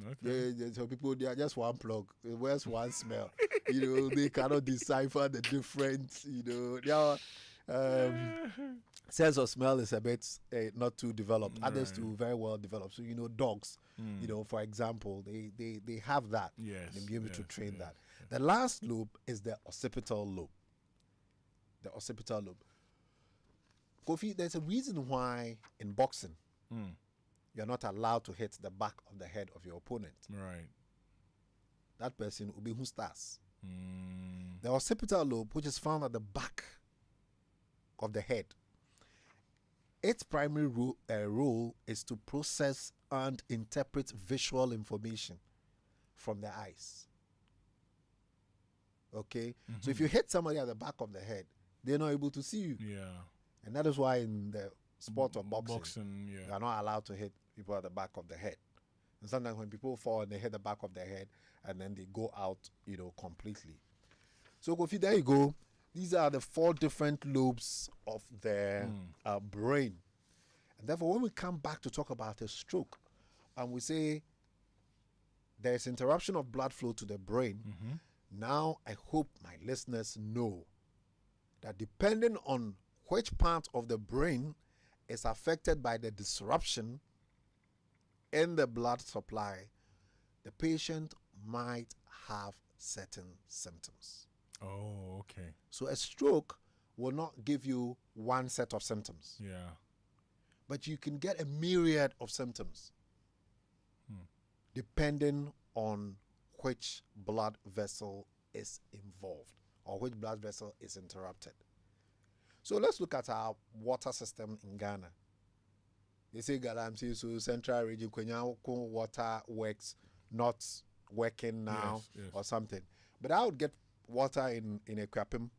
Okay. So people, they are just one plug. Where's one smell? They cannot decipher the difference. They are, sense of smell is a bit not too developed. Others too very well developed. So dogs. For example, they have that. Yes. They be able to train that. Yes. The last lobe is the occipital lobe. The occipital lobe. Kofi, there's a reason why in boxing you're not allowed to hit the back of the head of your opponent. Right. That person will be who stars. The occipital lobe, which is found at the back of the head, its primary role is to process and interpret visual information from the eyes. Okay? So if you hit somebody at the back of the head, they're not able to see you. Yeah. And that is why in the sport of boxing, yeah, you are not allowed to hit people at the back of the head. And sometimes when people fall and they hit the back of their head and then they go out, completely. So Kofi, there you go. These are the 4 different lobes of the brain. And therefore, when we come back to talk about a stroke, and we say there's interruption of blood flow to the brain, now I hope my listeners know that depending on which part of the brain is affected by the disruption in the blood supply, the patient might have certain symptoms. Oh, okay. So a stroke will not give you one set of symptoms. Yeah. But you can get a myriad of symptoms depending on which blood vessel is involved or which blood vessel is interrupted. So let's look at our water system in Ghana. They say Galamsey, so central region, Kwenyako water works not working now or something. But I would get water in Ekwapim,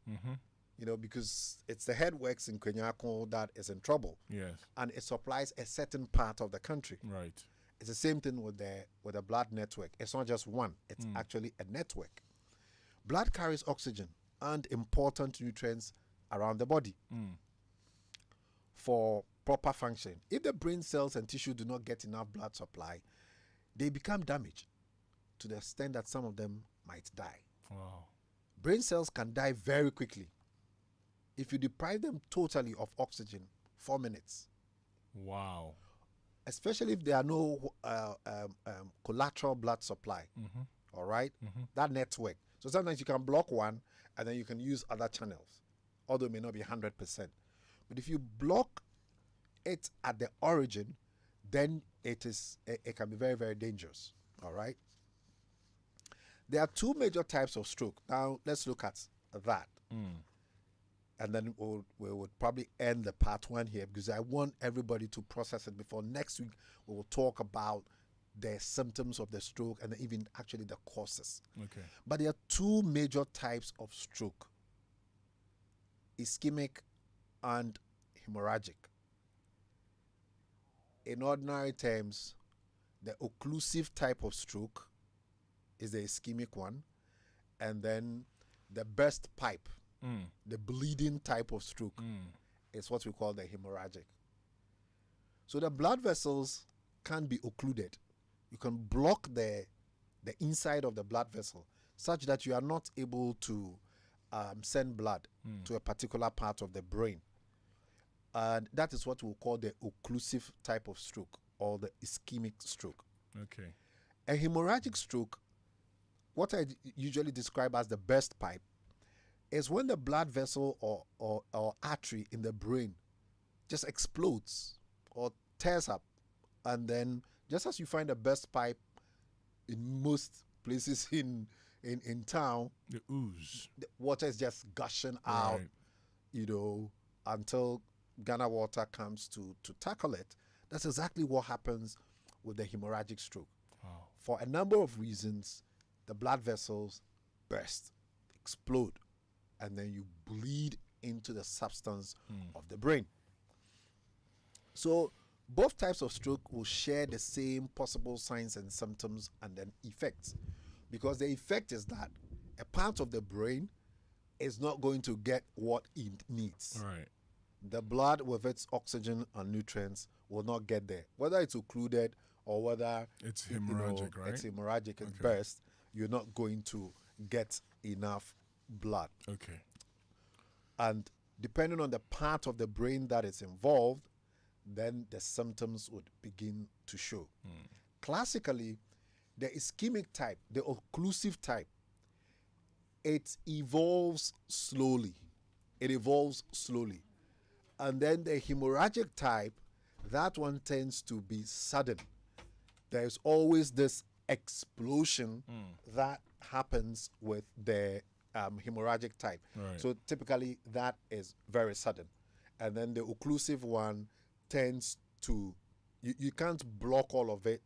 because it's the headworks in Kwenyako that is in trouble. Yes. And it supplies a certain part of the country. Right. It's the same thing with the blood network. It's not just one. It's actually a network. Blood carries oxygen and important nutrients around the body for proper function. If the brain cells and tissue do not get enough blood supply, they become damaged to the extent that some of them might die. Wow. Brain cells can die very quickly if you deprive them totally of oxygen. 4 minutes. Wow. Especially if there are no collateral blood supply. All right? That network. So sometimes you can block one and then you can use other channels, although it may not be 100%. But if you block it at the origin, then it can be very, very dangerous. All right? There are 2 major types of stroke. Now, let's look at that. And then we would probably end the part 1 here because I want everybody to process it before next week. We will talk about the symptoms of the stroke and even actually the causes. Okay. But there are 2 major types of stroke: ischemic and hemorrhagic. In ordinary terms, the occlusive type of stroke is the ischemic one, and then the burst pipe, the bleeding type of stroke, is what we call the hemorrhagic. So the blood vessels can be occluded. You can block the inside of the blood vessel such that you are not able to send blood to a particular part of the brain. And that is what we'll call the occlusive type of stroke or the ischemic stroke. Okay. A hemorrhagic stroke, what I usually describe as the burst pipe, is when the blood vessel or artery in the brain just explodes or tears up. And then just as you find a burst pipe in most places in town, The ooze. the water is just gushing out, Right. Until Ghana Water comes to tackle it. That's exactly what happens with the hemorrhagic stroke. Wow. For a number of reasons, the blood vessels burst, explode, and then you bleed into the substance of the brain. So both types of stroke will share the same possible signs and symptoms and then effects, because the effect is that a part of the brain is not going to get what it needs. Right. The blood with its oxygen and nutrients will not get there, whether it's occluded or whether It's you know, hemorrhagic, right? it's hemorrhagic, it's Okay. burst, you're not going to get enough blood. Okay. And depending on the part of the brain that is involved, then the symptoms would begin to show. Classically, the ischemic type, the occlusive type, it evolves slowly. It evolves slowly. And then the hemorrhagic type, that one tends to be sudden. There's always this explosion that happens with the hemorrhagic type. Right. So typically that is very sudden. And then the occlusive one tends to, you can't block all of it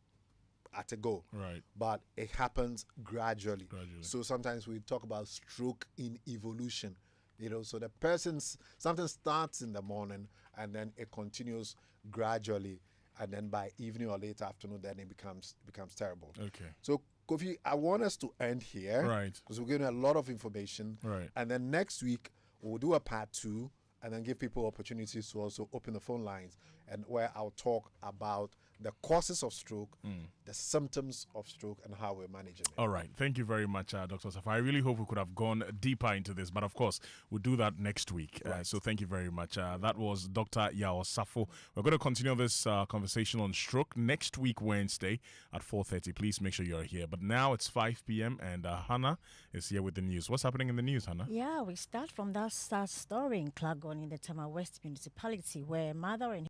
at a go. Right. But it happens gradually. Gradually. So sometimes we talk about stroke in evolution. You know, so the person's something starts in the morning and then it continues gradually, and then by evening or late afternoon, then it becomes terrible. Okay. So Kofi, I want us to end here, Right. because we're giving a lot of information. Right. And then next week we'll do a part 2, and then give people opportunities to also open the phone lines, and where I'll talk about the causes of stroke, the symptoms of stroke, and how we're managing it. All right. Thank you very much, Dr. Osafo. I really hope we could have gone deeper into this, but of course, we'll do that next week. Right. So thank you very much. That was Dr. Yaw Osafo. We're going to continue this conversation on stroke next week, Wednesday at 4:30. Please make sure you're here. But now it's 5 p.m. and Hannah is here with the news. What's happening in the news, Hannah? Yeah, we start from that sad story in Klagon in the Tama West municipality where a mother and